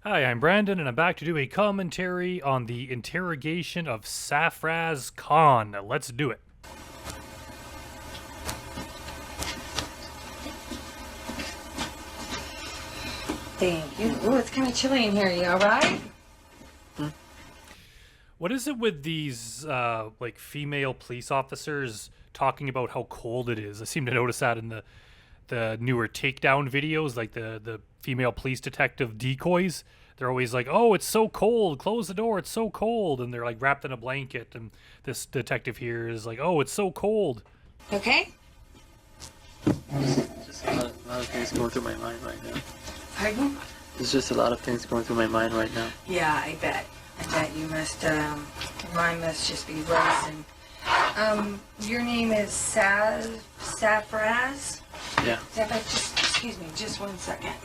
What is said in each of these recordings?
Hi, I'm Brandon, and I'm back to do a commentary on the interrogation of Safraz Khan. Let's do it. Thank you. Oh, it's kind of chilly in here. You all right? What is it with these, female police officers talking about how cold it is? I seem to notice that in the newer takedown videos, like the female police detective decoys. They're always like, "Oh, it's so cold. Close the door. It's so cold." And they're like wrapped in a blanket. And this detective here is like, "Oh, it's so cold." Okay. Just a lot of things going through my mind right now. Pardon? There's just a lot of things going through my mind right now. Yeah, I bet. I bet you must, your mind must just be racing. Your name is Safraz? Yeah. Safraz, just, excuse me, just 1 second.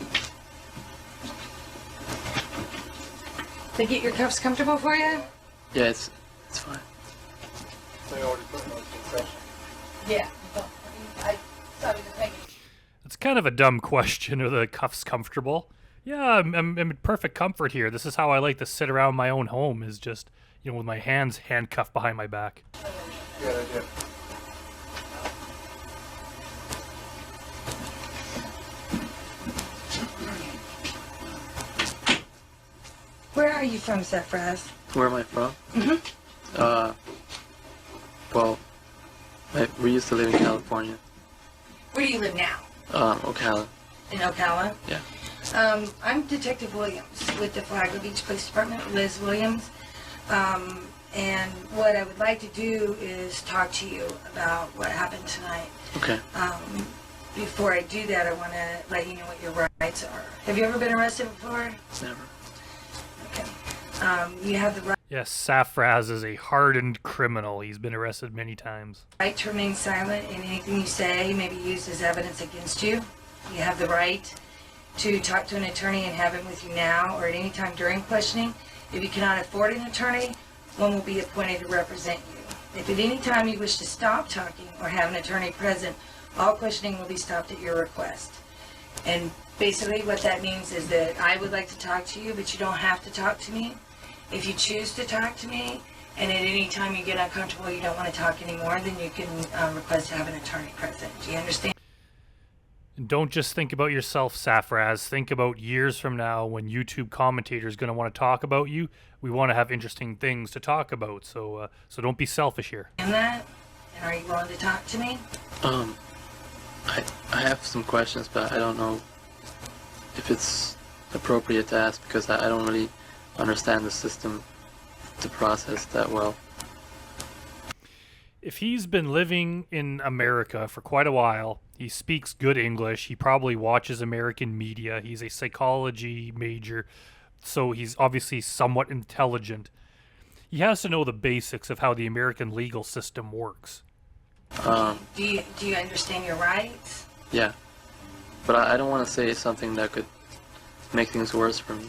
They get your cuffs comfortable for you? Yeah, it's fine. Yeah. I thought he was making... It's kind of a dumb question. Are the cuffs comfortable? Yeah, I'm in perfect comfort here. This is how I like to sit around my own home, is just, with my hands handcuffed behind my back. Good idea. Where are you from, Safraz? Where am I from? Mm-hmm. Well, we used to live in California. Where do you live now? Ocala. In Ocala? Yeah. I'm Detective Williams with the Flagler Beach Police Department, Liz Williams. And what I would like to do is talk to you about what happened tonight. Okay. Before I do that, I want to let you know what your rights are. Have you ever been arrested before? Never. Okay. You have the Yes, Safraz is a hardened criminal. He's been arrested many times. right to remain silent, and anything you say may be used as evidence against you. You have the right to talk to an attorney and have him with you now or at any time during questioning. If you cannot afford an attorney, one will be appointed to represent you. If at any time you wish to stop talking or have an attorney present, all questioning will be stopped at your request. And basically what that means is that I would like to talk to you, but you don't have to talk to me. If you choose to talk to me, and at any time you get uncomfortable, you don't want to talk anymore, then you can request to have an attorney present. Do you understand? And don't just think about yourself, Safraz. Think about years from now when YouTube commentators going to want to talk about you. We want to have interesting things to talk about, so don't be selfish here. And that? And are you willing to talk to me? I have some questions, but I don't know if it's appropriate to ask because I don't really understand the system, the process that well. If he's been living in America for quite a while, he speaks good English, he probably watches American media, he's a psychology major, so he's obviously somewhat intelligent. He has to know the basics of how the American legal system works. Do you understand your rights? Yeah. But I don't want to say something that could make things worse for me.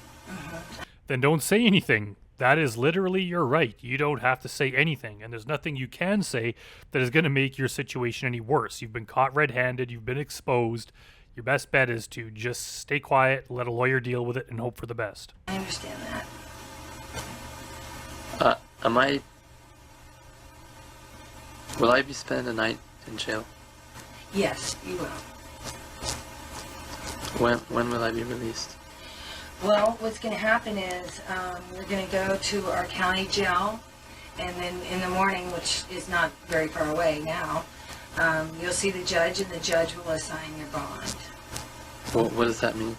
Then don't say anything. That is literally your right. You don't have to say anything, and there's nothing you can say that is going to make your situation any worse. You've been caught red-handed, you've been exposed. Your best bet is to just stay quiet, let a lawyer deal with it, and hope for the best. I understand that. Will I be spending the night in jail? Yes, you will. When will I be released? Well, what's going to happen is we're going to go to our county jail, and then in the morning, which is not very far away now, you'll see the judge, and the judge will assign your bond. Well, what does that mean?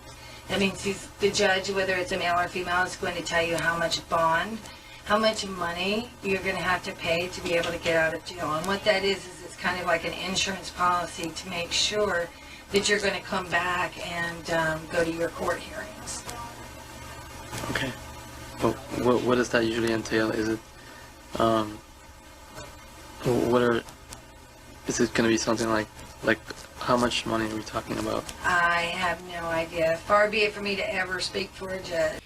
That means the judge, whether it's a male or female, is going to tell you how much bond, how much money you're going to have to pay to be able to get out of jail. And what that is it's kind of like an insurance policy to make sure that you're going to come back and go to your court hearings. Okay. Well, what does that usually entail? Is it, is it going to be something like how much money are we talking about? I have no idea. Far be it for me to ever speak for a judge.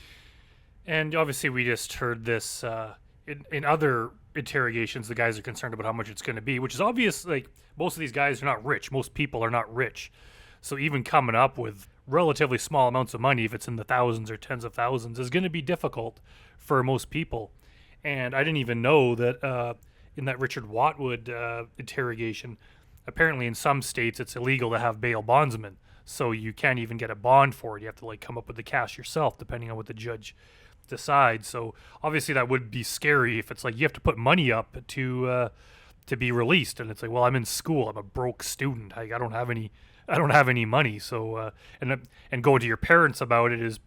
And obviously we just heard this in other interrogations. The guys are concerned about how much it's going to be, which is obvious. Like, most of these guys are not rich. Most people are not rich. So even coming up with relatively small amounts of money, if it's in the thousands or tens of thousands, is going to be difficult for most people. And I didn't even know that in that Richard Watwood interrogation, apparently in some states it's illegal to have bail bondsmen. So you can't even get a bond for it. You have to like come up with the cash yourself, depending on what the judge decides. So obviously that would be scary if it's like you have to put money up to be released, and it's like, well, I'm in school, I'm a broke student, I don't have any money. So and going to your parents about it is,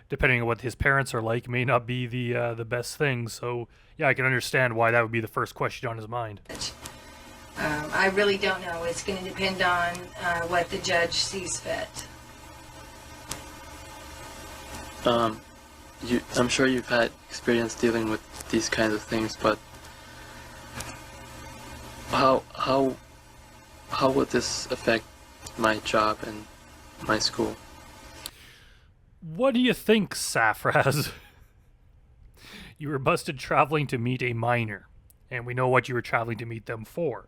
depending on what his parents are like, may not be the best thing. So yeah, I can understand why that would be the first question on his mind. I really don't know. It's going to depend on what the judge sees fit. I'm sure you've had experience dealing with these kinds of things, but how would this affect my job and my school? What do you think, Safraz? You were busted traveling to meet a minor, and we know what you were traveling to meet them for.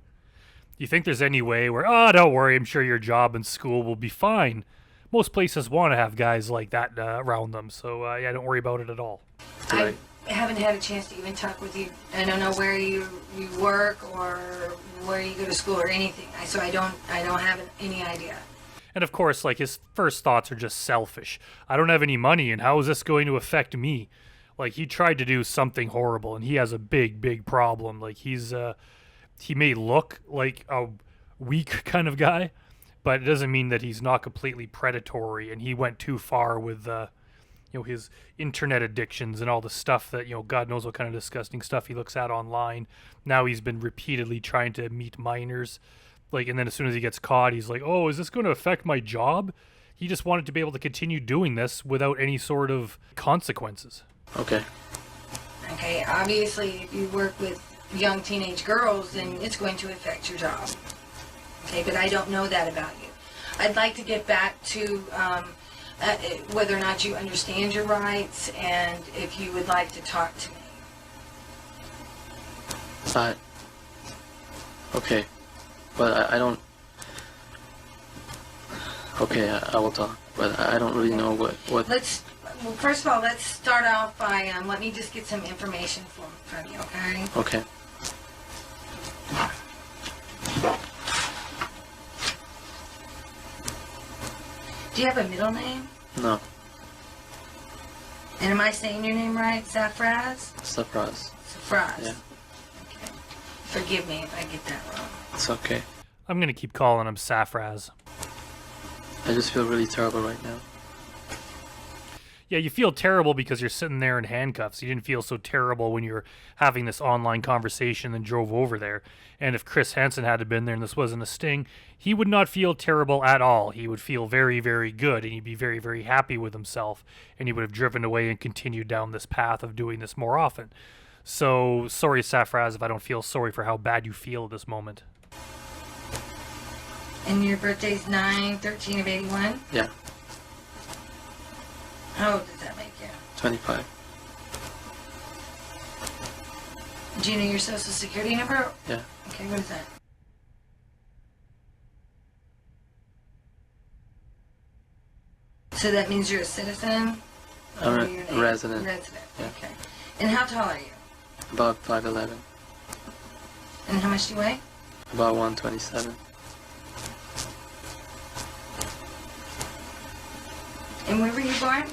Do you think there's any way where, don't worry, I'm sure your job and school will be fine? Most places want to have guys like that around them, so yeah, don't worry about it at all. Right. I haven't had a chance to even talk with you. I don't know where you work or where you go to school or anything. So I don't have any idea. And of course, like, his first thoughts are just selfish. I don't have any money, and how is this going to affect me? Like, he tried to do something horrible, and he has a big problem. Like, he may look like a weak kind of guy, but it doesn't mean that he's not completely predatory, and he went too far with his internet addictions and all the stuff that, God knows what kind of disgusting stuff he looks at online. Now he's been repeatedly trying to meet minors, and then as soon as he gets caught, he's like, oh, is this going to affect my job? He just wanted to be able to continue doing this without any sort of consequences. Okay, obviously if you work with young teenage girls, then it's going to affect your job. Okay, but I don't know that about you. I'd like to get back to whether or not you understand your rights and if you would like to talk to me. Okay, but I don't. Okay, I will talk, but I don't really know what. Well, first of all, let's start off by let me just get some information from you, okay? Okay. Do you have a middle name? No. And am I saying your name right? Safraz? Safraz. Safraz. Yeah. Okay. Forgive me if I get that wrong. It's okay. I'm going to keep calling him Safraz. I just feel really terrible right now. Yeah, you feel terrible because you're sitting there in handcuffs. You didn't feel so terrible when you were having this online conversation and drove over there. And if Chris Hansen had been there and this wasn't a sting, he would not feel terrible at all. He would feel very, very good, and he'd be very, very happy with himself. And he would have driven away and continued down this path of doing this more often. So, sorry, Safraz, if I don't feel sorry for how bad you feel at this moment. And your birthday's 9/13 of 81? Yeah, How old does that make you? 25. Do you know your social security number? Yeah. Okay, what is that? So that means you're a citizen? I'm Or a you're an resident. Resident, Yeah. okay. And how tall are you? About 5'11". And how much do you weigh? About 127. And where were you born?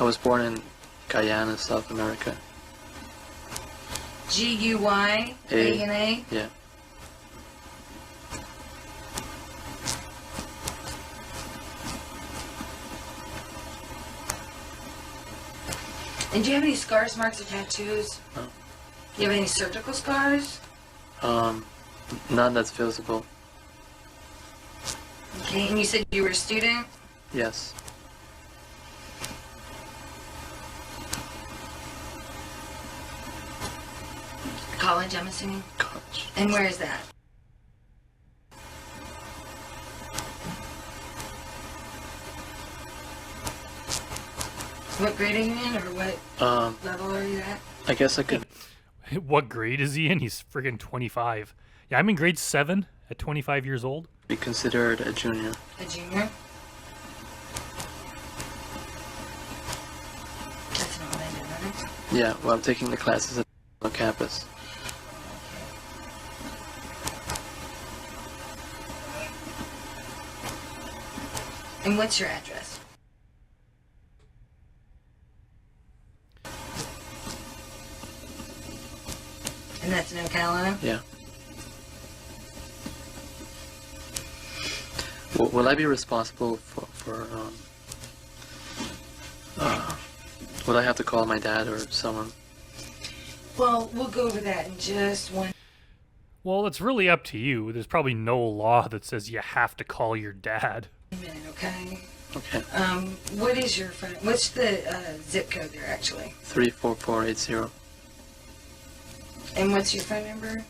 I was born in Guyana, South America. Guyana? Yeah. And do you have any scars, marks, or tattoos? No. Do you have any surgical scars? None that's visible. Okay, and you said you were a student? Yes. College, I'm assuming? College. And where is that? What grade are you in, or what level are you at? I guess I could. What grade is he in? He's friggin' 25. Yeah, I'm in grade 7 at 25 years old. Be considered a junior. A junior? Yeah, well, I'm taking the classes on campus. And what's your address? And that's in Ocala? Yeah. Will I be responsible for would I have to call my dad or someone? Well, we'll go over that in just one. Well, it's really up to you. There's probably no law that says you have to call your dad. minute, okay? Okay. What is your phone? What's the zip code there, actually? 34480. And what's your phone number?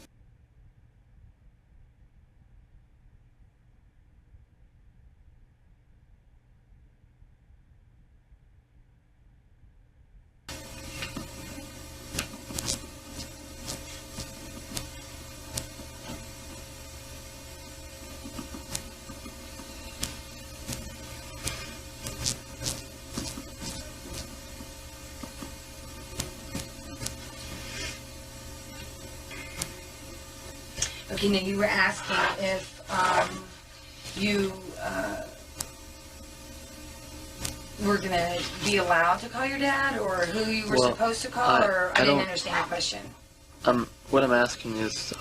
Okay, now you were asking if you were going to be allowed to call your dad, or who you were Well, supposed to call, or I didn't don't- understand your question. What I'm asking is,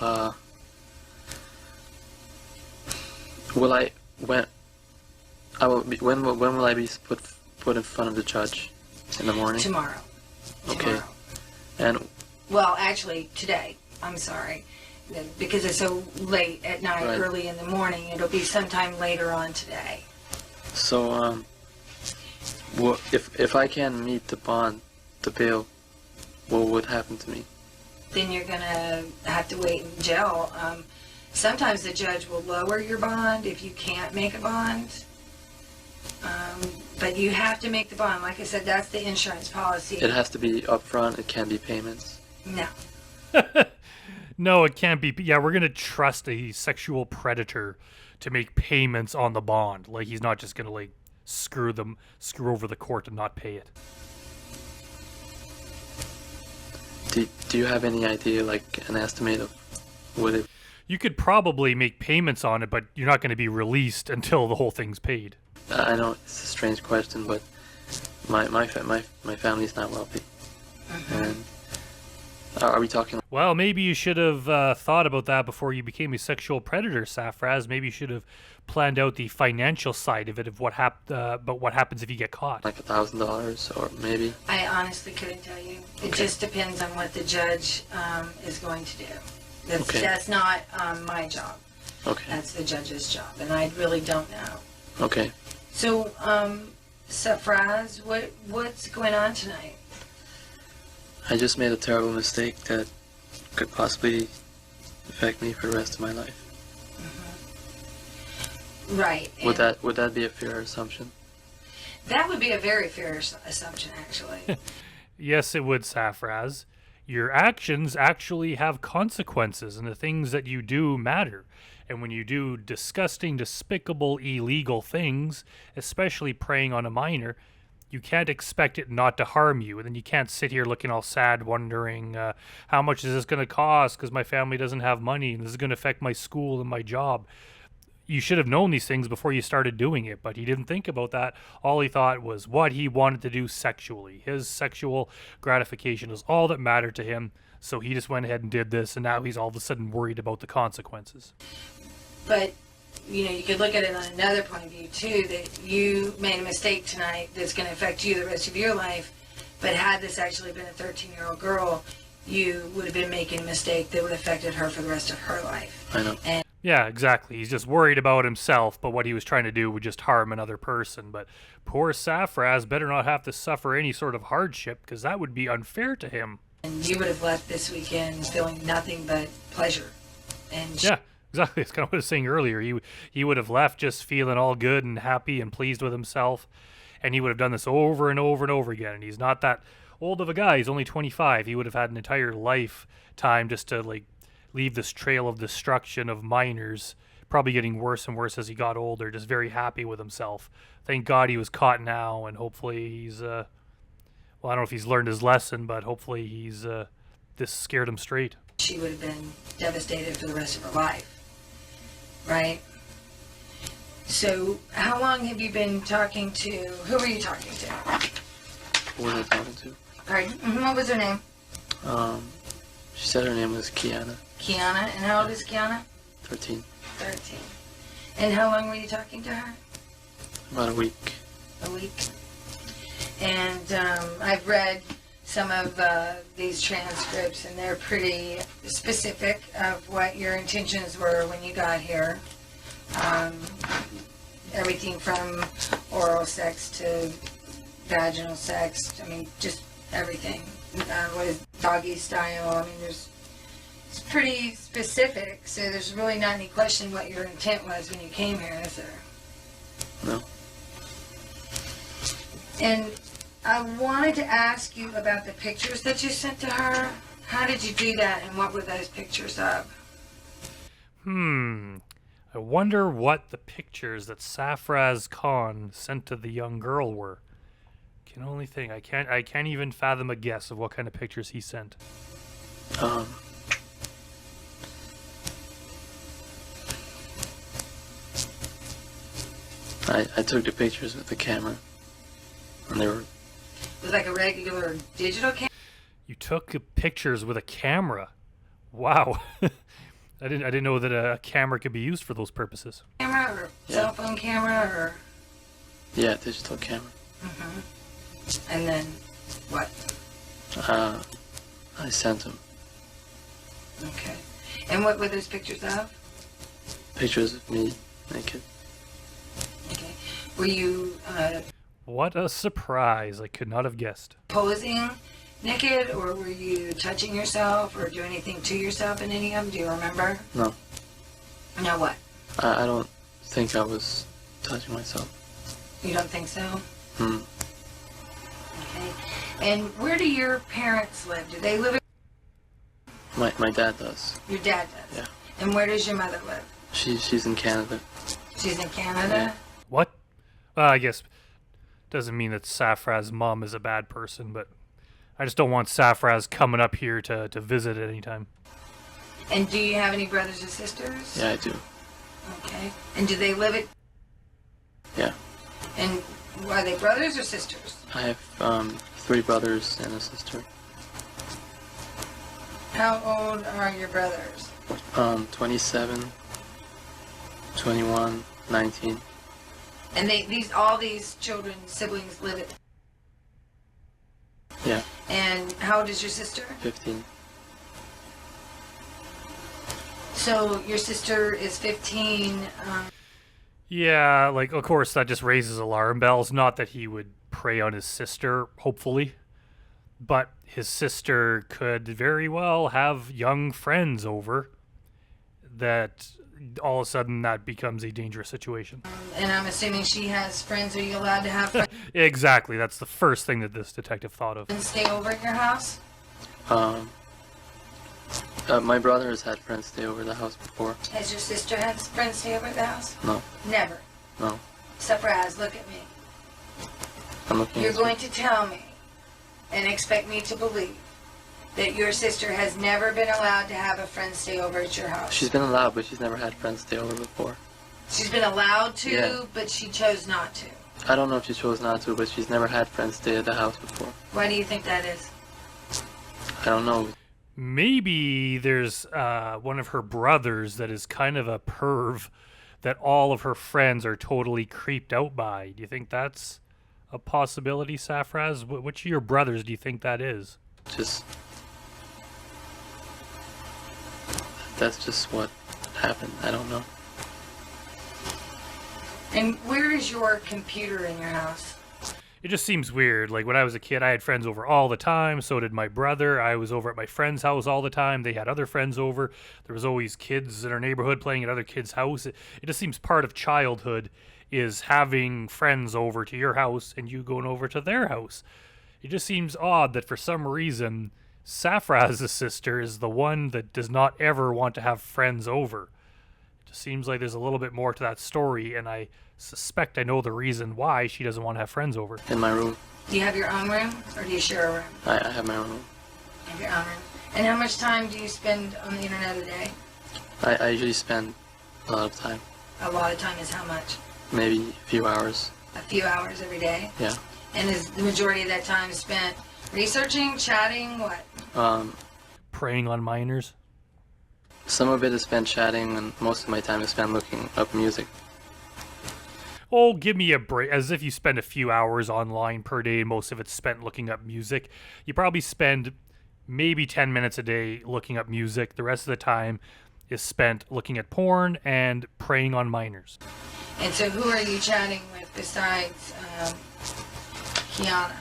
will I when I will be when will I be put in front of the judge? In the morning? Tomorrow. Okay. Tomorrow. And Well, actually, today. I'm sorry. Because it's so late at night, Right. early in the morning, it'll be sometime later on today. so, if I can meet the bond, the bail, what would happen to me? Then you're going to have to wait in jail. Sometimes the judge will lower your bond if you can't make a bond. But you have to make the bond. Like I said, that's the insurance policy. It has to be upfront. It can't be payments. No. No, it can't be. Yeah, we're going to trust a sexual predator to make payments on the bond. Like, he's not just going to, like, screw over the court and not pay it. Do you have any idea, like, an estimate of what it... You could probably make payments on it, but you're not going to be released until the whole thing's paid. I know it's a strange question, but my family's not wealthy. And are we talking... Well, maybe you should have thought about that before you became a sexual predator, Safraz. Maybe you should have planned out the financial side of it, of what happens if you get caught. like $1,000 or maybe? I honestly couldn't tell you. It Okay. just depends on what the judge is going to do. Okay. That's not my job. Okay. That's the judge's job, and I really don't know. Okay. So, Safraz, what's going on tonight? I just made a terrible mistake that could possibly affect me for the rest of my life. Right. Would and that be a fair assumption? that would be a very fair assumption, actually. Yes, it would, Safraz. Your actions actually have consequences, and the things that you do matter. And when you do disgusting, despicable, illegal things, especially preying on a minor, you can't expect it not to harm you. And then you can't sit here looking all sad, wondering, how much is this going to cost because my family doesn't have money, and this is going to affect my school and my job. You should have known these things before you started doing it, but he didn't think about that. All he thought was what he wanted to do sexually. His sexual gratification is all that mattered to him, so he just went ahead and did this, and now he's all of a sudden worried about the consequences. But, you could look at it on another point of view, too, that you made a mistake tonight that's going to affect you the rest of your life. But had this actually been a 13-year-old girl, you would have been making a mistake that would have affected her for the rest of her life. I know. And Yeah, exactly. He's just worried about himself, but what he was trying to do would just harm another person. But poor Safraz better not have to suffer any sort of hardship, because that would be unfair to him. you would have left this weekend feeling nothing but pleasure. And Yeah, exactly. That's kind of what I was saying earlier. He would have left just feeling all good and happy and pleased with himself, and he would have done this over and over and over again. And he's not that old of a guy. He's only 25. He would have had an entire lifetime just to, like, leave this trail of destruction of minors, probably getting worse and worse as he got older, just very happy with himself. Thank God he was caught now, and hopefully he's Well, I don't know if he's learned his lesson, but hopefully this scared him straight. She would have been devastated for the rest of her life, right? So, how long have you been talking to? Who were you talking to? Who was I talking to? Pardon? What was her name? She said her name was Kiana. Kiana. And how old is Kiana? 13. 13. And how long were you talking to her? About a week. A week. And I've read some of these transcripts, and they're pretty specific of what your intentions were when you got here. Everything from oral sex to vaginal sex. I mean, just everything. With doggy style. I mean, it's pretty specific. So there's really not any question what your intent was when you came here, is there? No. And I wanted to ask you about the pictures that you sent to her. How did you do that, and what were those pictures of? I wonder what the pictures that Safraz Khan sent to the young girl were. Can only think. I can't even fathom a guess of what kind of pictures he sent. I took the pictures with the camera, and they were. It was like a regular digital camera? You took pictures with a camera. Wow. I didn't know that a camera could be used for those purposes. Camera or cell phone camera or? Yeah, digital camera. And then what? I sent them Okay. And what were those pictures of? pictures of me naked. Okay. Were you What a surprise. I could not have guessed. posing naked, or were you touching yourself or doing anything to yourself in any of them? Do you remember? No. No, what? I don't think I was touching myself. You don't think so? Hmm. Okay. And where do your parents live? Do they live in... My dad does. Your dad does? Yeah. And where does your mother live? She's in Canada. She's in Canada? Yeah. What? Well, I guess doesn't mean that Safraz's mom is a bad person, but I just don't want Safraz coming up here to visit at any time. And do you have any brothers or sisters? Yeah, I do. Okay. And do they live at... Yeah. And are they brothers or sisters? I have 3 brothers and a sister. How old are your brothers? 27, 21, 19. And all these children, siblings live at... Yeah, And how old is your sister? 15. So your sister is 15. Yeah, like, of course, that just raises alarm bells. Not that he would prey on his sister, hopefully. But his sister could very well have young friends over that all of a sudden that becomes a dangerous situation. And I'm assuming she has friends. Are you allowed to have friends Exactly. That's the first thing that this detective thought of. stay over at your house? My brother has had friends stay over the house before. Has your sister had friends stay over at the house? No, Never. no. Safraz, look at me. I'm looking You're at going to tell me and expect me to believe that your sister has never been allowed to have a friend stay over at your house. She's been allowed, but she's never had friends stay over before. She's been allowed to, Yeah. but she chose not to. I don't know if she chose not to, but she's never had friends stay at the house before. Why do you think that is? I don't know. Maybe there's one of her brothers that is kind of a perv that all of her friends are totally creeped out by. Do you think that's a possibility, Safraz? Which of your brothers do you think that is? Just that's just what happened. I don't know. And where is your computer in your house? It just seems weird. Like when I was a kid, I had friends over all the time. So did my brother. I was over at my friend's house all the time. They had other friends over. There was always kids in our neighborhood playing at other kids' house. It just seems part of childhood is having friends over to your house and you going over to their house. It just seems odd that for some reason Safraz's sister is the one that does not ever want to have friends over. Just seems like there's a little bit more to that story, and I suspect I know the reason why she doesn't want to have friends over. In my room. Do you have your own room, or do you share a room? I have my own room. You have your own room. And how much time do you spend on the internet a day? I usually spend a lot of time. A lot of time is how much? Maybe a few hours. A few hours every day? Yeah. And is the majority of that time spent researching, chatting, what? Preying on minors? Some of it is spent chatting, and most of my time is spent looking up music. Oh, give me a break. As if you spend a few hours online per day, most of it's spent looking up music. You probably spend maybe 10 minutes a day looking up music. The rest of the time is spent looking at porn and preying on minors. And so who are you chatting with besides Kiana?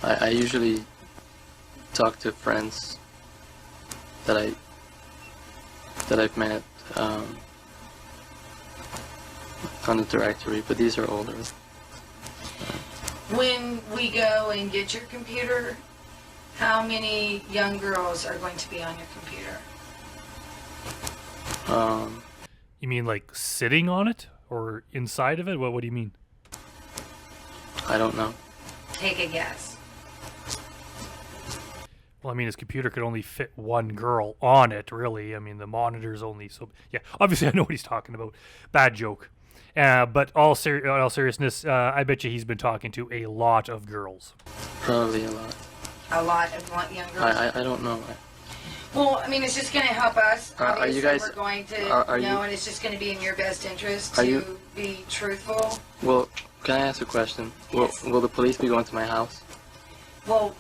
I usually talk to friends that I've met on the directory, but these are older. When we go and get your computer, how many young girls are going to be on your computer? You mean like sitting on it or inside of it? What do you mean? I don't know. Take a guess. Well, I mean, his computer could only fit one girl on it, really. I mean, the monitor's only so... Yeah, obviously I know what he's talking about. Bad joke. But all seriousness, I bet you he's been talking to a lot of girls. Probably a lot. A lot of young girls? I don't know. Well, I mean, it's just going to help us. Are you guys... We're going to know, and it's just going to be in your best interest to be truthful. Well, can I ask a question? Yes. Will the police be going to my house? Well,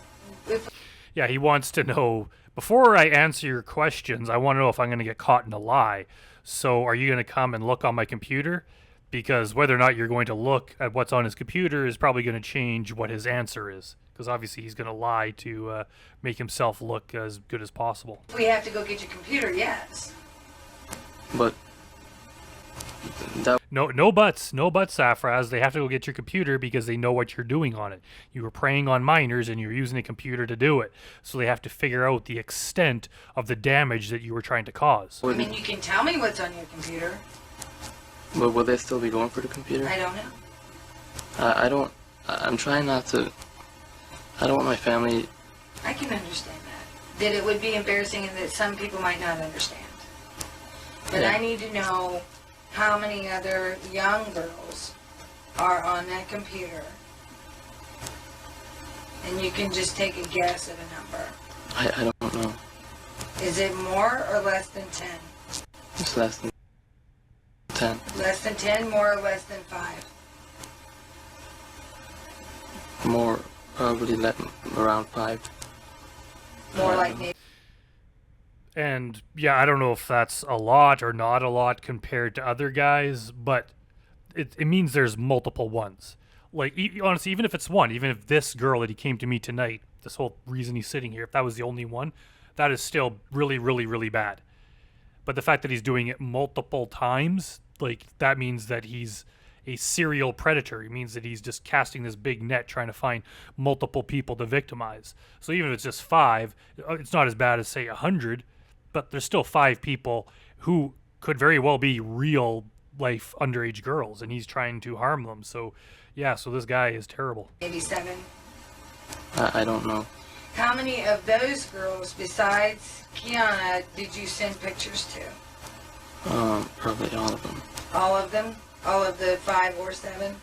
if... Yeah, he wants to know, before I answer your questions, I want to know if I'm going to get caught in a lie. So are you going to come and look on my computer? Because whether or not you're going to look at what's on his computer is probably going to change what his answer is. Because obviously he's going to lie to make himself look as good as possible. If we have to go get your computer, yes. But... No buts, Safraz. They have to go get your computer because they know what you're doing on it. You were preying on minors and you're using a computer to do it. So they have to figure out the extent of the damage that you were trying to cause. I mean, you can tell me what's on your computer. But will they still be going for the computer? I don't know. I'm trying not to... I don't want my family... I can understand that. That it would be embarrassing and that some people might not understand. But Yeah. I need to know how many other young girls are on that computer. And you can just take a guess of a number. I don't know. Is it more or less than 10? It's less than 10. Less than 10, more or less than 5? More, probably around 5. More like maybe. And yeah, I don't know if that's a lot or not a lot compared to other guys, but it means there's multiple ones. Like, honestly, even if it's one, even if this girl that he came to meet tonight, this whole reason he's sitting here, if that was the only one, that is still really, really, really bad. But the fact that he's doing it multiple times, like, that means that he's a serial predator. It means that he's just casting this big net trying to find multiple people to victimize. So even if it's just 5, it's not as bad as, say, 100, but there's still 5 people who could very well be real life underage girls, and he's trying to harm them. So yeah, so this guy is terrible. Maybe 7. I don't know. How many of those girls, besides Kiana, did you send pictures to? Probably all of them. All of them? All of the 5 or 7?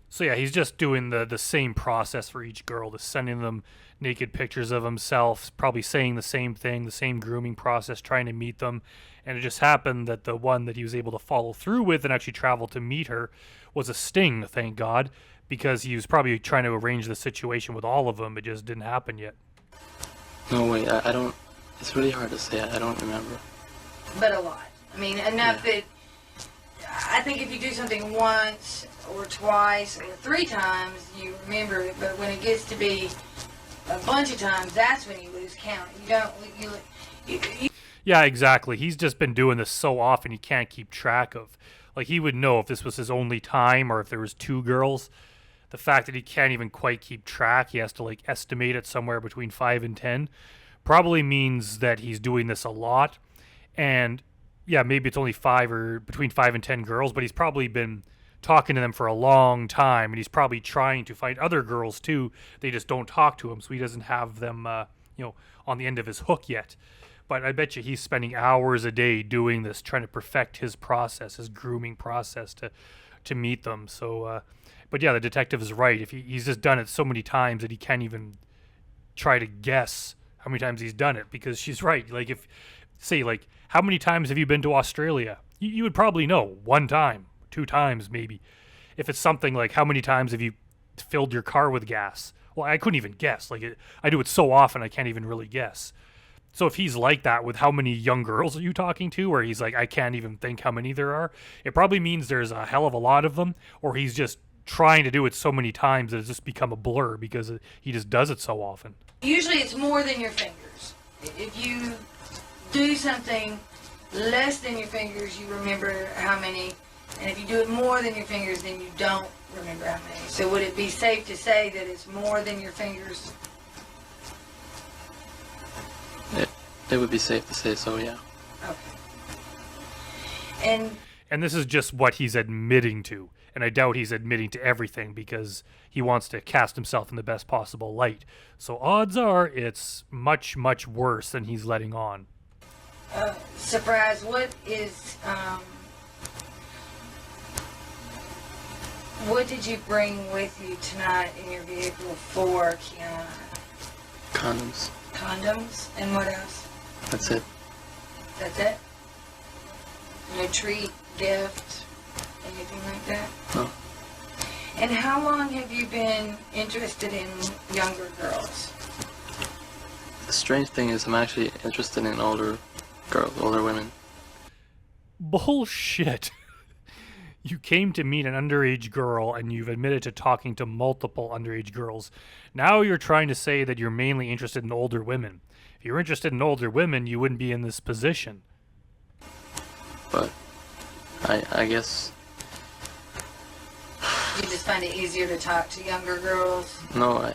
So yeah, he's just doing the same process for each girl, just sending them naked pictures of himself, probably saying the same thing, the same grooming process, trying to meet them. And it just happened that the one that he was able to follow through with and actually travel to meet her was a sting, thank God, because he was probably trying to arrange the situation with all of them. It just didn't happen yet. No, wait, I don't... It's really hard to say. I don't remember. But a lot. I mean, enough that I think if you do something once or twice or 3 times, you remember it. But when it gets to be a bunch of times, that's when you lose count. You don't... You Yeah, exactly. He's just been doing this so often he can't keep track of. Like, he would know if this was his only time or if there was 2 girls. The fact that he can't even quite keep track, he has to, like, estimate it somewhere between 5 and 10, probably means that he's doing this a lot. And yeah, maybe it's only 5 or between 5 and 10 girls, but he's probably been talking to them for a long time, and he's probably trying to find other girls too. They just don't talk to him, so he doesn't have them, on the end of his hook yet. But I bet you he's spending hours a day doing this, trying to perfect his process, his grooming process to meet them. So, but yeah, the detective is right. If he's just done it so many times that he can't even try to guess how many times he's done it, because she's right. Like, if say, like, how many times have you been to Australia? You would probably know 1 time, 2 times maybe. If it's something like, how many times have you filled your car with gas? Well, I couldn't even guess. Like, I do it so often I can't even really guess. So if he's like that with how many young girls are you talking to, where he's like, I can't even think how many there are, it probably means there's a hell of a lot of them, or he's just trying to do it so many times that it's just become a blur because he just does it so often. Usually it's more than your fingers. If you do something less than your fingers, you remember how many, and if you do it more than your fingers, then you don't remember how many. So would it be safe to say that it's more than your fingers? It would be safe to say so, yeah. Okay. And this is just what he's admitting to. And I doubt he's admitting to everything because he wants to cast himself in the best possible light. So odds are it's much, much worse than he's letting on. Safraz, what did you bring with you tonight in your vehicle for Kiana? Condoms. Condoms? And what else? That's it. That's it? No treat, gift, anything like that? No. And how long have you been interested in younger girls? The strange thing is I'm actually interested in older girls, older women. Bullshit. You came to meet an underage girl and you've admitted to talking to multiple underage girls. Now you're trying to say that you're mainly interested in older women. If you're interested in older women, you wouldn't be in this position. But I guess... You just find it easier to talk to younger girls? No,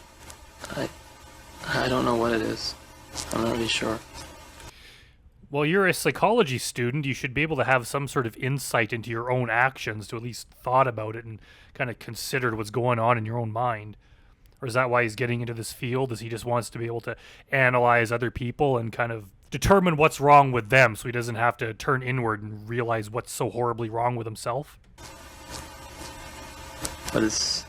I don't know what it is. I'm not really sure. Well, you're a psychology student. You should be able to have some sort of insight into your own actions, to at least thought about it and kind of considered what's going on in your own mind. Or is that why he's getting into this field? Is he just wants to be able to analyze other people and kind of determine what's wrong with them so he doesn't have to turn inward and realize what's so horribly wrong with himself? But it's...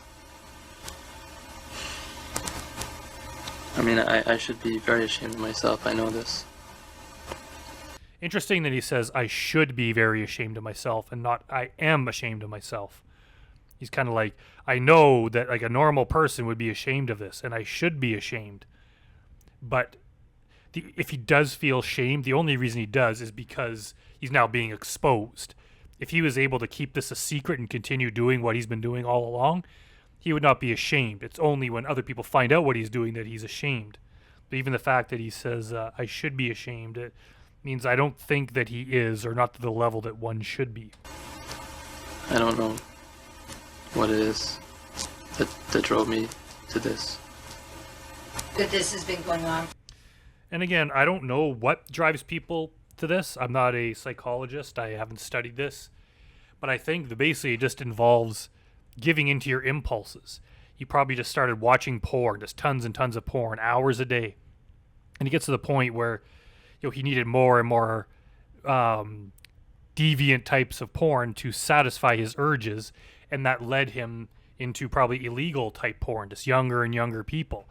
I mean, I should be very ashamed of myself. I know this. Interesting that he says, I should be very ashamed of myself and not, I am ashamed of myself. He's kind of like, I know that like a normal person would be ashamed of this and I should be ashamed. But if he does feel shame, the only reason he does is because he's now being exposed. If he was able to keep this a secret and continue doing what he's been doing all along, he would not be ashamed. It's only when other people find out what he's doing that he's ashamed. But even the fact that he says, I should be ashamed, it means I don't think that he is, or not to the level that one should be. I don't know what it is that drove me to this. That this has been going on. And again, I don't know what drives people to this. I'm not a psychologist. I haven't studied this. But I think that basically it just involves giving into your impulses. He probably just started watching porn, just tons and tons of porn, hours a day. And he gets to the point where he needed more and more deviant types of porn to satisfy his urges, and that led him into probably illegal type porn, just younger and younger people.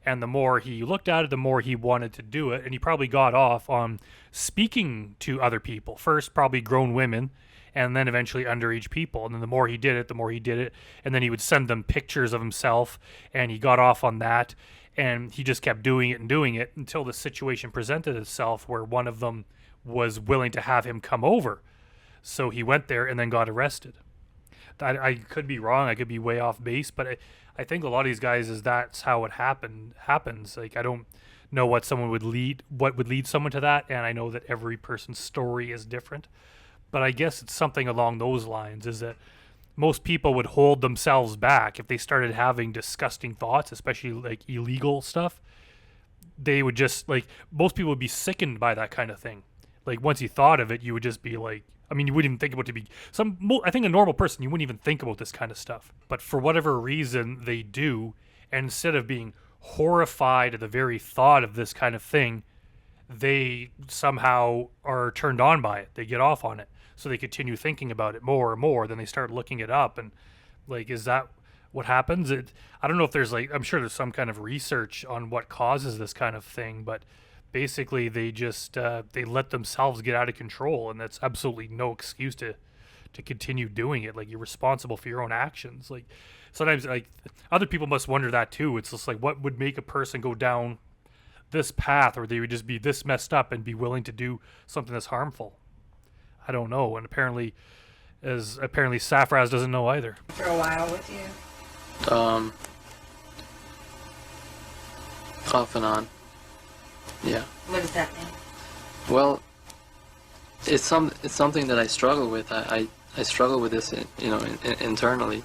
And the more he looked at it, the more he wanted to do it, and he probably got off on speaking to other people. First, probably grown women, and then eventually underage people. And then the more he did it, and then he would send them pictures of himself, and he got off on that. And he just kept doing it until the situation presented itself where one of them was willing to have him come over. So he went there and then got arrested. I could be wrong. I could be way off base, but I think a lot of these guys that's how it happens. Like, I don't know what would lead someone to that, and I know that every person's story is different. But I guess it's something along those lines, is that most people would hold themselves back if they started having disgusting thoughts, especially like illegal stuff. They would just most people would be sickened by that kind of thing. Like once you thought of it, you would just be like, I mean, you wouldn't even think about it to be I think a normal person, you wouldn't even think about this kind of stuff. But for whatever reason, they do. And instead of being horrified at the very thought of this kind of thing, they somehow are turned on by it. They get off on it. So they continue thinking about it more and more. Then they start looking it up. And like, is that what happens? I don't know if there's like, I'm sure there's some kind of research on what causes this kind of thing, but basically they just, they let themselves get out of control. And that's absolutely no excuse to continue doing it. Like, you're responsible for your own actions. Like, sometimes like other people must wonder that too. It's just like, what would make a person go down this path, or they would just be this messed up and be willing to do something that's harmful? I don't know. And apparently Safraz doesn't know either. For a while with you? Off and on. Yeah. What does that mean? Well, it's something that I struggle with. I struggle with this, internally.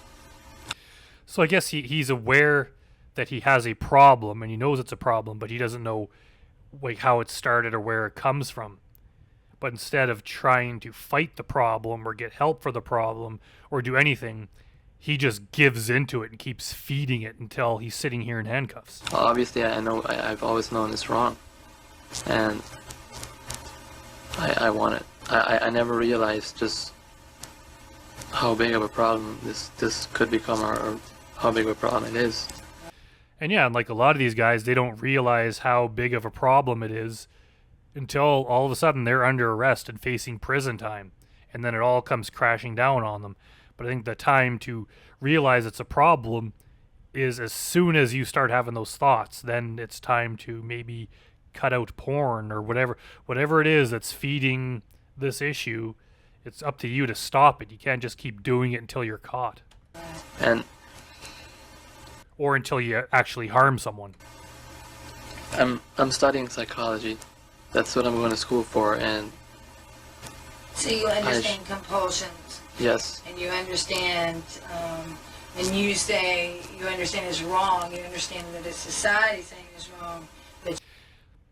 So I guess he's aware that he has a problem, and he knows it's a problem, but he doesn't know like how it started or where it comes from. But instead of trying to fight the problem or get help for the problem or do anything, he just gives into it and keeps feeding it until he's sitting here in handcuffs. Well, obviously, I know I've always known it's wrong, and I want it. I never realized just how big of a problem this could become, or how big of a problem it is. And yeah, and like a lot of these guys, they don't realize how big of a problem it is until all of a sudden they're under arrest and facing prison time. And then it all comes crashing down on them. But I think the time to realize it's a problem is as soon as you start having those thoughts. Then it's time to maybe cut out porn or whatever it is that's feeding this issue. It's up to you to stop it. You can't just keep doing it until you're caught. Or until you actually harm someone. I'm studying psychology. That's what I'm going to school for, and So you understand compulsions. Yes. And you understand, when you say you understand it's wrong, you understand that it's society saying it's wrong.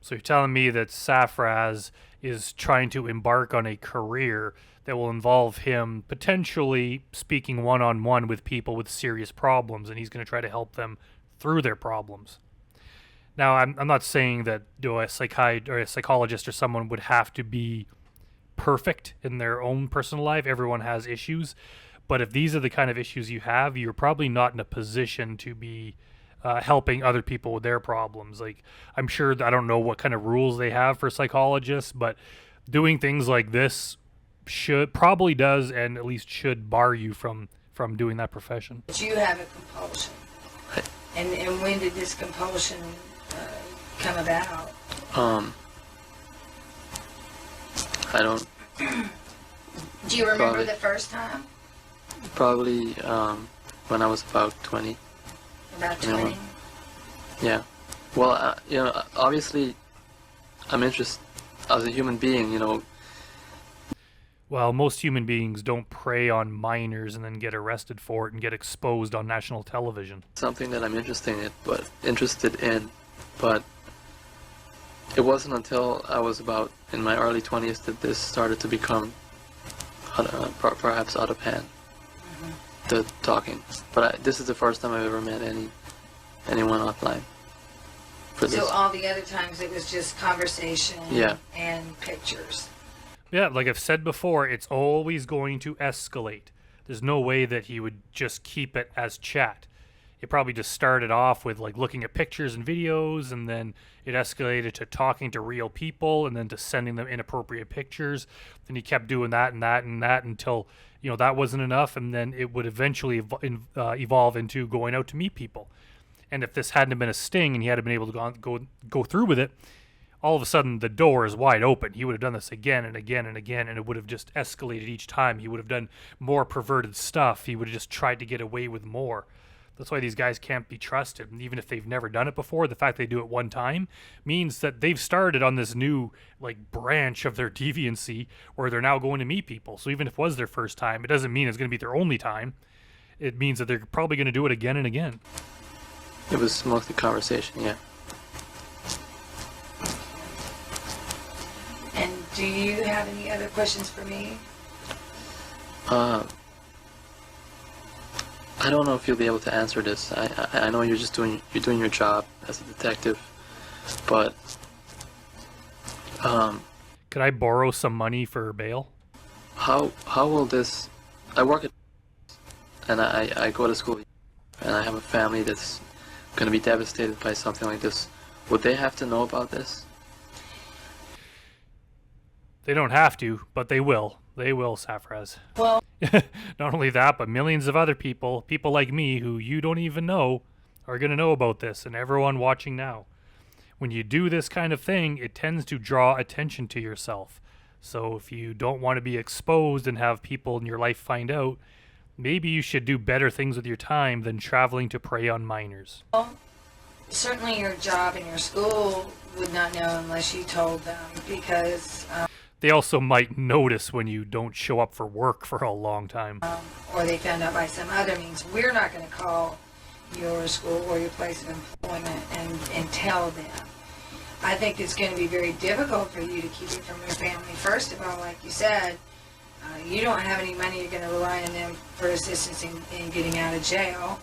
So you're telling me that Safraz is trying to embark on a career that will involve him potentially speaking one-on-one with people with serious problems, and he's going to try to help them through their problems. Now, I'm not saying that a psychologist or someone would have to be perfect in their own personal life. Everyone has issues. But if these are the kind of issues you have, you're probably not in a position to be helping other people with their problems. Like, I'm sure, I don't know what kind of rules they have for psychologists, but doing things like this probably does, and at least should bar you from doing that profession. But you have a compulsion. And when did this compulsion come about? I don't. Do you remember Probably. the first time? Probably when I was about 20. About 20? Yeah. Well, obviously, I'm interested as a human being. Well, most human beings don't prey on minors and then get arrested for it and get exposed on national television. Something that I'm interested in, but it wasn't until I was about in my early 20s that this started to become perhaps out of hand. The talking, but this is the first time I've ever met anyone offline. So all the other times it was just conversation and pictures. Yeah, like I've said before, it's always going to escalate. There's no way that he would just keep it as chat. It probably just started off with like looking at pictures and videos, and then it escalated to talking to real people, and then to sending them inappropriate pictures. Then he kept doing that and that and that until that wasn't enough, and then it would eventually evolve into going out to meet people. And if this hadn't been a sting and he hadn't been able to go through with it, all of a sudden the door is wide open. He would have done this again and again and again, and it would have just escalated each time. He would have done more perverted stuff. He would have just tried to get away with more. That's why these guys can't be trusted. And even if they've never done it before, the fact they do it one time means that they've started on this new branch of their deviancy where they're now going to meet people. So even if it was their first time, it doesn't mean it's going to be their only time. It means that they're probably going to do it again and again. It was mostly conversation, yeah. And Do you have any other questions for me? I don't know if you'll be able to answer this. I know you're doing your job as a detective, but Could I borrow some money for bail? how will this? I work at and I go to school, and I have a family that's going to be devastated by something like this. Would they have to know about this? They don't have to, but they will. They will, Safraz. Well, Not only that, but millions of other people like me who you don't even know, are going to know about this, and everyone watching now. When you do this kind of thing, it tends to draw attention to yourself. So if you don't want to be exposed and have people in your life find out, maybe you should do better things with your time than traveling to prey on minors. certainly your job and your school would not know unless you told them, because They also might notice when you don't show up for work for a long time. or they found out by some other means. We're not going to call your school or your place of employment and tell them. I think it's going to be very difficult for you to keep it from your family. First of all, like you said, you don't have any money. You're going to rely on them for assistance in getting out of jail.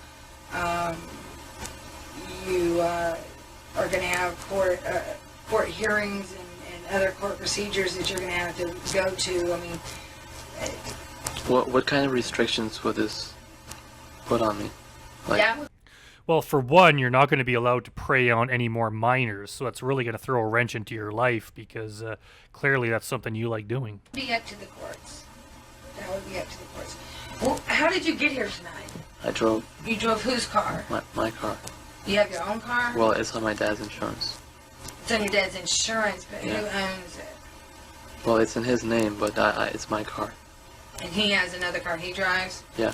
You are going to have court hearings and other court procedures that you're going to have to go to. I mean, What kind of restrictions would this put on me? Like, that would Well, for one, you're not going to be allowed to prey on any more minors, so that's really going to throw a wrench into your life because clearly that's something you like doing. be up to the courts. That would be up to the courts. Well, how did you get here tonight? I drove You drove whose car? my car. You have your own car? Well, it's on my dad's insurance. It's on your dad's insurance, but Yeah. who owns it? Well, it's in his name, but it's my car. And he has another car he drives? Yeah.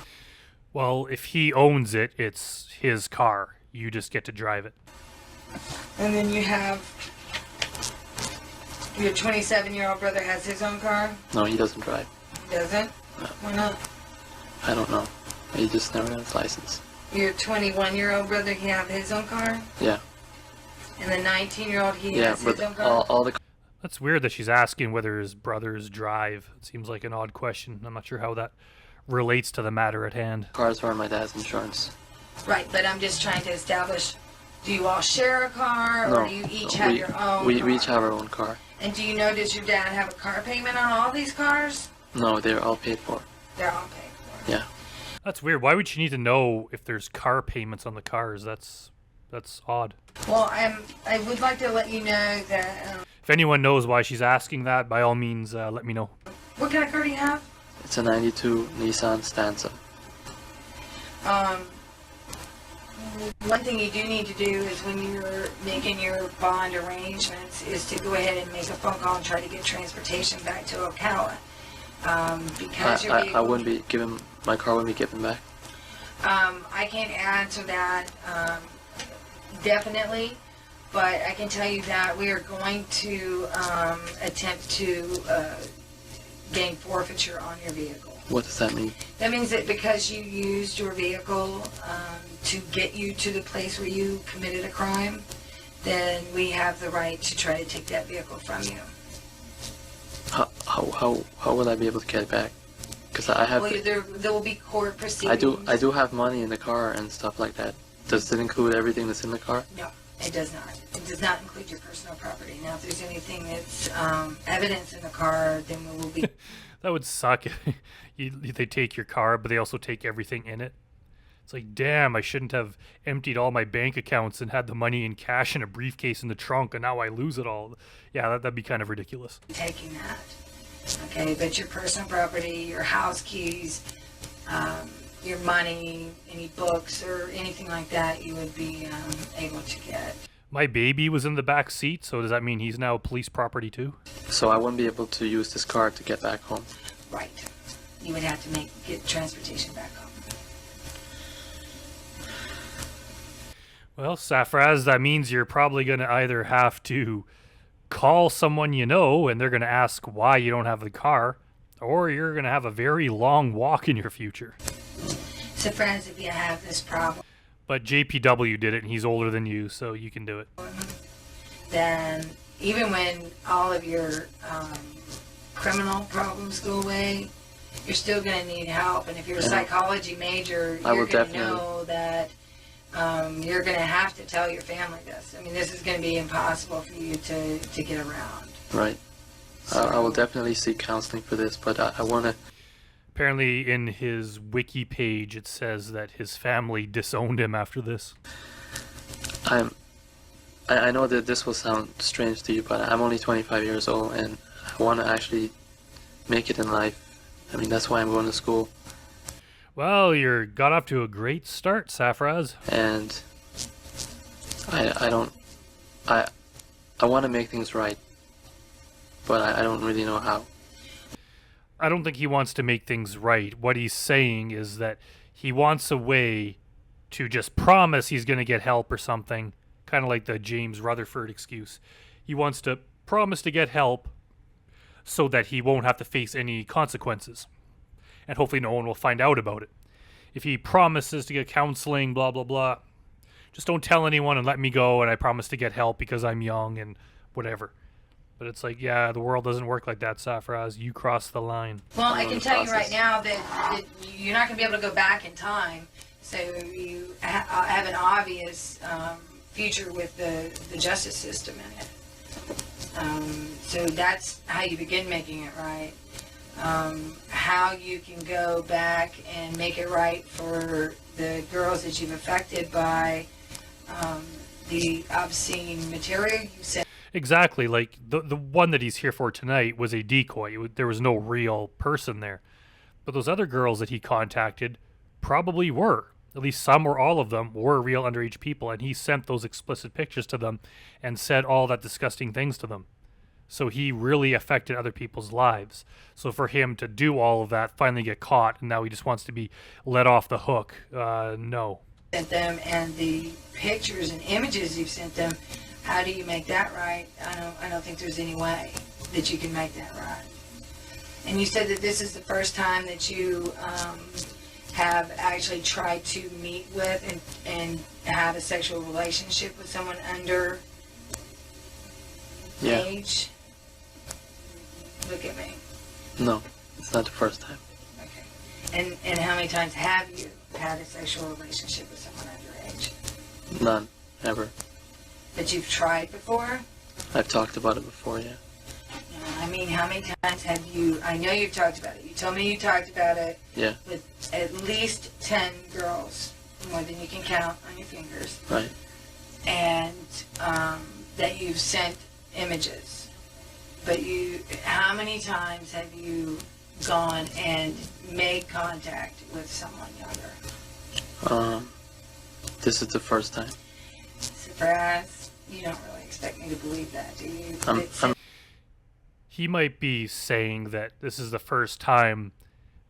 Well, if he owns it, it's his car. You just get to drive it. And then you have your 27-year-old brother has his own car? No, he doesn't drive. He doesn't? No. Why not? I don't know. He just never got his license. Your 21-year-old brother, he have his own car? Yeah. And the 19-year-old, he Yeah, has his but own car? all the That's weird that she's asking whether his brothers drive. It seems like an odd question. I'm not sure how that relates to the matter at hand. cars are on my dad's insurance. Right, but I'm just trying to establish, do you all share a car, No. or do you each have your own we car? each have our own car. And do you know, does your dad have a car payment on all these cars? No, they're all paid for. They're all paid for. Yeah. That's weird. Why would she need to know if there's car payments on the cars? That's odd. Well, I would like to let you know that, If anyone knows why she's asking that, by all means, let me know. what kind of car do you have? It's a 92 Nissan Stanza. One thing you do need to do is when you're making your bond arrangements is to go ahead and make a phone call and try to get transportation back to Ocala. Because your I vehicle, wouldn't be given, my car wouldn't be given back. I can't answer that definitely, but I can tell you that we are going to attempt to gain forfeiture on your vehicle. What does that mean? That means that because you used your vehicle to get you to the place where you committed a crime, then we have the right to try to take that vehicle from you. How will I be able to get it back? Because I have, Well, there will be court proceedings. I do have money in the car and stuff like that. Does it include everything that's in the car? No, it does not. It does not include your personal property. Now, if there's anything that's evidence in the car, then we will be... That would suck. They take your car, but they also take everything in it. It's like, damn, I shouldn't have emptied all my bank accounts and had the money in cash in a briefcase in the trunk, and now I lose it all. Yeah, that'd be kind of ridiculous. taking that. Okay, but your personal property, your house keys, your money, any books or anything like that, you would be able to get. My baby was in the back seat, so does that mean he's now police property too? So I wouldn't be able to use this car to get back home. Right. You would have to get transportation back home. Well, Safraz, that means you're probably going to either have to call someone you know and they're going to ask why you don't have the car, or you're going to have a very long walk in your future. So, friends, if you have this problem, But JPW did it, and he's older than you, so you can do it. then even when all of your criminal problems go away, you're still going to need help. And if you're a psychology major, you're going to know that you're going to have to tell your family this. I mean, this is going to be impossible for you to get around. Right. So, I will definitely seek counseling for this, but I want to... Apparently, in his wiki page, it says that his family disowned him after this. I know that this will sound strange to you, but I'm only 25 years old, and I want to actually make it in life. I mean, that's why I'm going to school. Well, you got off to a great start, Safraz. And I want to make things right, but I don't really know how. I don't think he wants to make things right. What he's saying is that he wants a way to just promise he's going to get help or something, kind of like the James Rutherford excuse. He wants to promise to get help so that he won't have to face any consequences. And hopefully no one will find out about it. If he promises to get counseling, blah, blah, blah, just don't tell anyone and let me go, and I promise to get help because I'm young and whatever. But it's like, yeah, the world doesn't work like that, Safraz. You crossed the line. Well, I can tell you right now that you're not going to be able to go back in time. So you have an obvious future with the justice system in it. So that's how you begin making it right. How you can go back and make it right for the girls that you've affected by the obscene material you sent. Exactly. Like the one that he's here for tonight was a decoy. There was no real person there. But those other girls that he contacted probably were. At least some or all of them were real underage people, and he sent those explicit pictures to them and said all that disgusting things to them. So he really affected other people's lives. So for him to do all of that, finally get caught, and now he just wants to be let off the hook, no. Sent them, and the pictures and images you've sent them, how do you make that right? I don't think there's any way that you can make that right. And you said that this is the first time that you have actually tried to meet with and have a sexual relationship with someone under age? Look at me. No, it's not the first time. Okay. And how many times have you had a sexual relationship with someone underage? None, ever. That you've tried before? I've talked about it before, yeah. I mean, how many times have you, I know you've talked about it. You told me you talked about it with at least 10 girls, more than you can count on your fingers. Right. And that you've sent images. But how many times have you gone and made contact with someone younger? This is the first time. Safraz, you don't really expect me to believe that, do you? He might be saying that this is the first time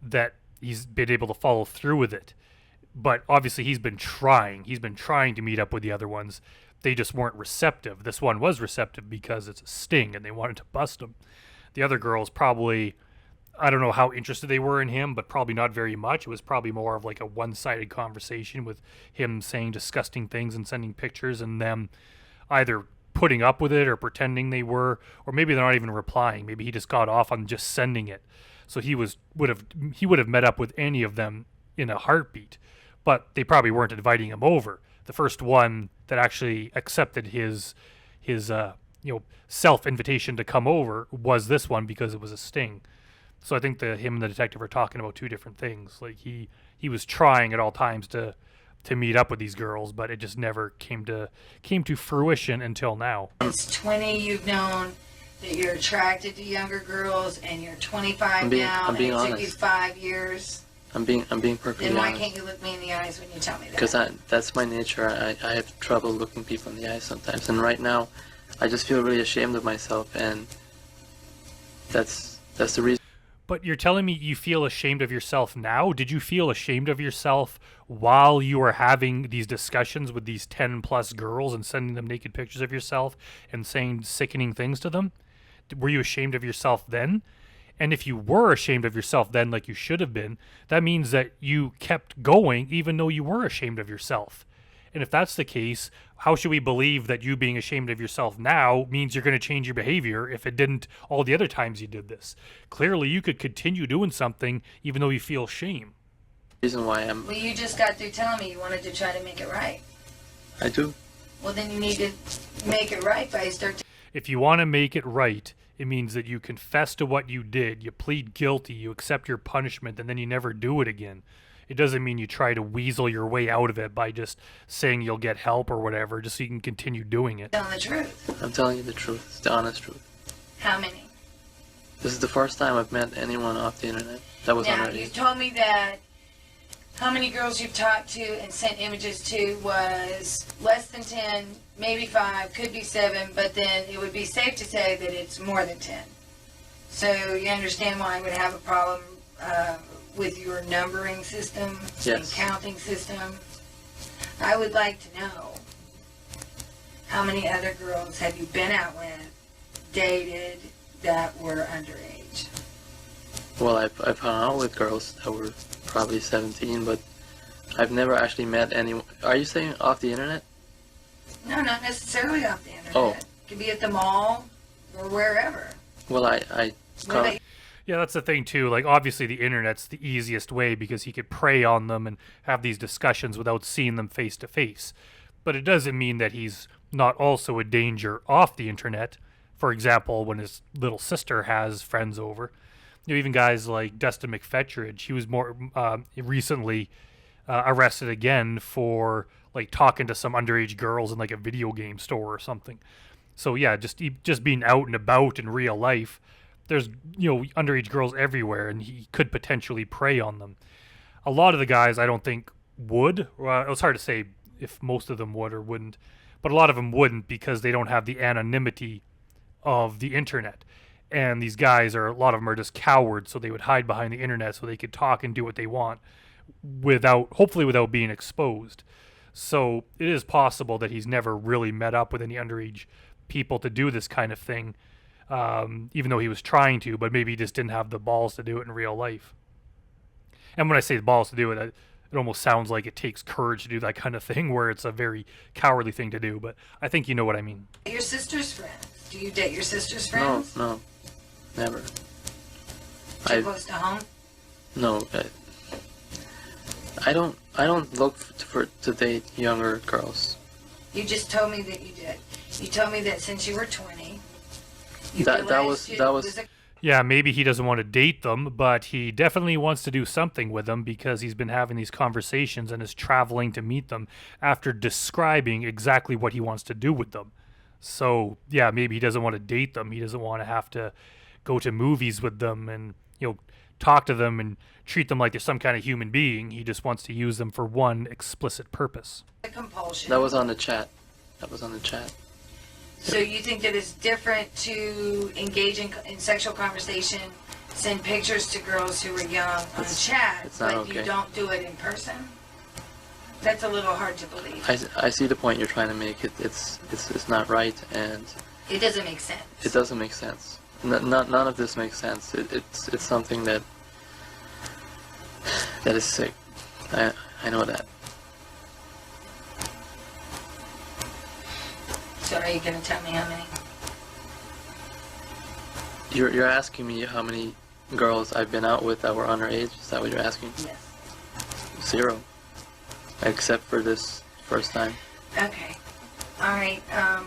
that he's been able to follow through with it. But obviously he's been trying. He's been trying to meet up with the other ones. They just weren't receptive. This one was receptive because it's a sting and they wanted to bust him. The other girls probably, I don't know how interested they were in him, but probably not very much. It was probably more of like a one-sided conversation with him saying disgusting things and sending pictures and them either putting up with it or pretending they were, or maybe they're not even replying. Maybe he just got off on just sending it. So he would have met up with any of them in a heartbeat, but they probably weren't inviting him over. The first one that actually accepted his self-invitation to come over was this one because it was a sting. So I think him and the detective are talking about two different things. Like he was trying at all times to meet up with these girls, but it just never came to fruition until now. Since 20, you've known that you're attracted to younger girls, and you're 25 now, and it took you 5 years. I'm being perfectly honest. Then why can't you look me in the eyes when you tell me that? Because that's my nature. I have trouble looking people in the eyes sometimes, and right now, I just feel really ashamed of myself, and that's the reason. But you're telling me you feel ashamed of yourself now? Did you feel ashamed of yourself while you were having these discussions with these 10-plus girls and sending them naked pictures of yourself and saying sickening things to them? Were you ashamed of yourself then? And if you were ashamed of yourself then, like you should have been, that means that you kept going even though you were ashamed of yourself. And if that's the case, how should we believe that you being ashamed of yourself now means you're going to change your behavior if it didn't all the other times you did this? Clearly, you could continue doing something even though you feel shame. Reason why I'm. Well, you just got through telling me you wanted to try to make it right. I do. Well, then you need to make it right by If you want to make it right, it means that you confess to what you did, you plead guilty, you accept your punishment, and then you never do it again. It doesn't mean you try to weasel your way out of it by just saying you'll get help or whatever, just so you can continue doing it. telling the truth. I'm telling you the truth. It's the honest truth. How many? This is the first time I've met anyone off the internet that was Now, underage. you told me that how many girls you've talked to and sent images to was less than 10, maybe 5, could be 7, but then it would be safe to say that it's more than 10. So you understand why I would have a problem with your numbering system and Yes. counting system. I would like to know, how many other girls have you been out with, dated, that were underage? Well, I've hung out with girls that were probably 17, but I've never actually met anyone. Are you saying off the internet? No, not necessarily off the internet. Oh. It could be at the mall or wherever. Well, I What about Yeah, that's the thing too. Like, obviously the internet's the easiest way because he could prey on them and have these discussions without seeing them face to face. But it doesn't mean that he's not also a danger off the internet. For example, when his little sister has friends over, even guys like Dustin McFetridge, he was more recently arrested again for like talking to some underage girls in like a video game store or something. So yeah, just being out and about in real life, there's underage girls everywhere, and he could potentially prey on them. A lot of the guys I don't think would. Well, it's hard to say if most of them would or wouldn't, but a lot of them wouldn't because they don't have the anonymity of the internet. And these guys a lot of them are just cowards, so they would hide behind the internet so they could talk and do what they want hopefully without being exposed. So it is possible that he's never really met up with any underage people to do this kind of thing, even though he was trying to, but maybe he just didn't have the balls to do it in real life. And when I say the balls to do it, it almost sounds like it takes courage to do that kind of thing, where it's a very cowardly thing to do, but I think you know what I mean. your sister's friends? Do you date your sister's no, friends? no, never. Too I close to home? no. I don't look to date younger girls. You just told me that you did. You told me that since you were 20, you That realized was- it that was- a Yeah, maybe he doesn't want to date them, but he definitely wants to do something with them because he's been having these conversations and is traveling to meet them after describing exactly what he wants to do with them. So, yeah, maybe he doesn't want to date them. He doesn't want to have to go to movies with them and, talk to them and treat them like they're some kind of human being. He just wants to use them for one explicit purpose. compulsion. That was on the chat. So you think that it's different to engage in sexual conversation, send pictures to girls who are young on chat, it's not but you okay. don't do it in person? That's a little hard to believe. I see the point you're trying to make. It's not right, and It doesn't make sense. it doesn't make sense. None of this makes sense. It's something that is sick. I know that. So are you going to tell me how many? You're asking me how many girls I've been out with that were underage? Is that what you're asking? Yes. 0. Except for this first time. Okay. All right. Are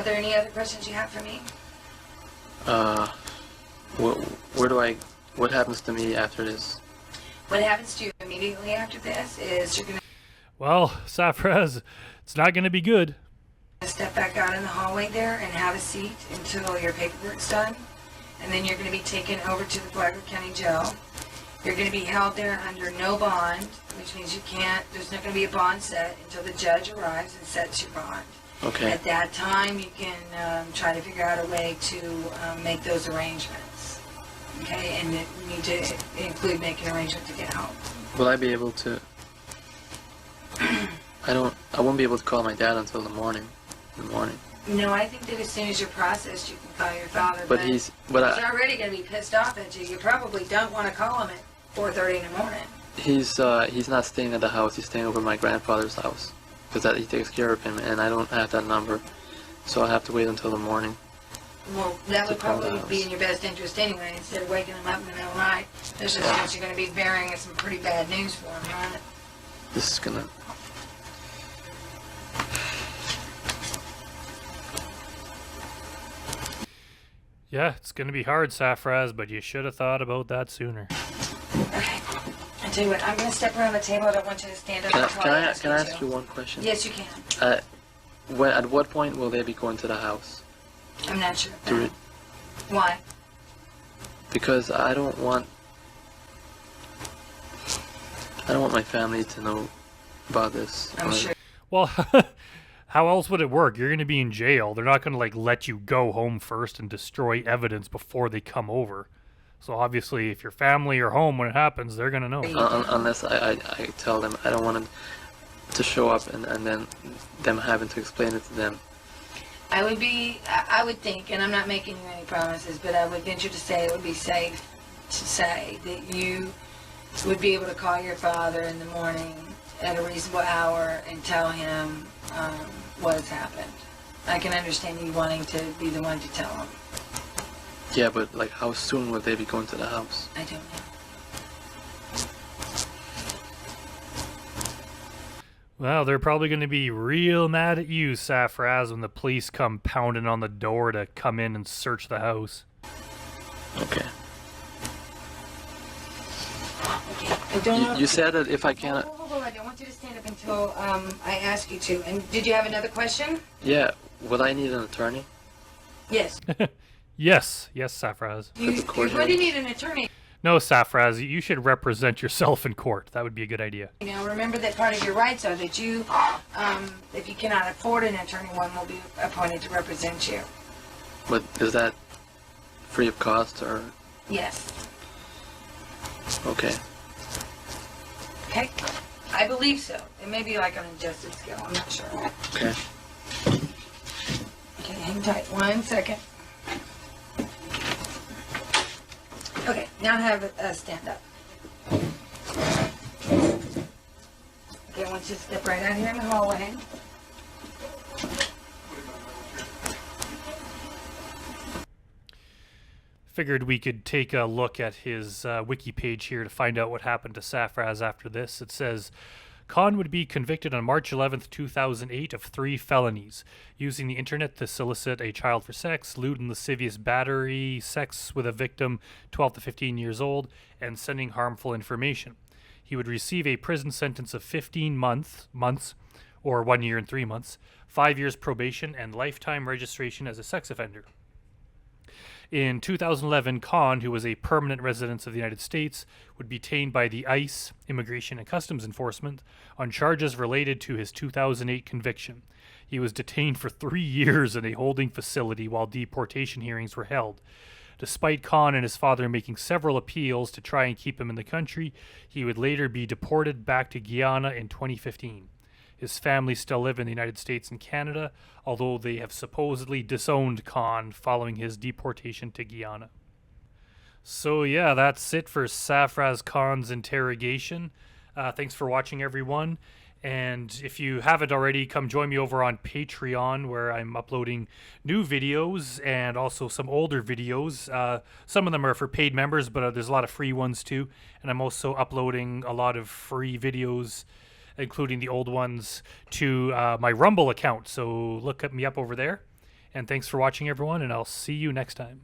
there any other questions you have for me? What happens to me after this? What happens to you immediately after this is you're going Well, Safraz, it's not going to be good. to step back out in the hallway there and have a seat until your paperwork's done. And then you're going to be taken over to the Flagler County Jail. You're going to be held there under no bond, which means there's not going to be a bond set until the judge arrives and sets your bond. Okay. At that time, you can try to figure out a way to make those arrangements. Okay, and you need to include making arrangements to get home. Will I be able to? I won't be able to call my dad until the morning. No, I think that as soon as you're processed, you can call your father. But he's already going to be pissed off at you. You probably don't want to call him at 4:30 in the morning. He's not staying at the house. He's staying over at my grandfather's house because he takes care of him, and I don't have that number, so I have to wait until the morning. Well, that would To come to probably the be house. in your best interest anyway, instead of waking him up in the middle of the night. Especially since you're going to be bearing some pretty bad news for him, right? This is gonna. Yeah, it's going to be hard, Safraz, but you should have thought about that sooner. Okay. I tell you what, I'm going to step around the table. I don't want you to stand up until Can I ask you ask to. you one question? Yes, you can. At what point will they be going to the house? I'm not sure. To re- Why? because I don't want my family to know about this. I'm sure. Well, how else would it work? You're going to be in jail. They're not going to like let you go home first and destroy evidence before they come over. So obviously, if your family are home when it happens, they're going to know. Unless I tell them I don't want them to show up and then them having to explain it to them. I would think, and I'm not making you any promises, but I would venture to say it would be safe to say that you would be able to call your father in the morning at a reasonable hour and tell him what has happened. I can understand you wanting to be the one to tell him. Yeah, but like, how soon will they be going to the house? I don't know. Well, they're probably going to be real mad at you, Safraz, when the police come pounding on the door to come in and search the house. Okay. Okay. I don't know. You said that if I cannot. Hold. I don't want you to stand up until I ask you to. And did you have another question? Yeah, would I need an attorney? Yes. Yes, Safraz. You cordial. really need an attorney. No, Safraz, you should represent yourself in court. That would be a good idea. Now, remember that part of your rights are that you, if you cannot afford an attorney, one will be appointed to represent you. But is that free of cost or? Yes. Okay. Okay? I believe so. It may be like on a justice scale. I'm not sure. Okay. Okay, hang tight. 1 second. Okay, now have a stand up. Okay, I want you to step right out here in the hallway. Figured we could take a look at his wiki page here to find out what happened to Safraz after this. It says, Khan would be convicted on March 11th, 2008 of 3 felonies: using the internet to solicit a child for sex, lewd and lascivious battery, sex with a victim 12 to 15 years old, and sending harmful information. He would receive a prison sentence of 15 months, or 1 year and 3 months, 5 years probation, and lifetime registration as a sex offender. In 2011, Khan, who was a permanent resident of the United States, would be detained by the ICE, Immigration and Customs Enforcement, on charges related to his 2008 conviction. He was detained for 3 years in a holding facility while deportation hearings were held. Despite Khan and his father making several appeals to try and keep him in the country, he would later be deported back to Guyana in 2015. His family still live in the United States and Canada, although they have supposedly disowned Khan following his deportation to Guyana. So yeah, that's it for Safraz Khan's interrogation. Thanks for watching, everyone. And if you haven't already, come join me over on Patreon, where I'm uploading new videos and also some older videos. Some of them are for paid members, but there's a lot of free ones too. And I'm also uploading a lot of free videos, including the old ones, to my Rumble account. So look me up over there. And thanks for watching, everyone, and I'll see you next time.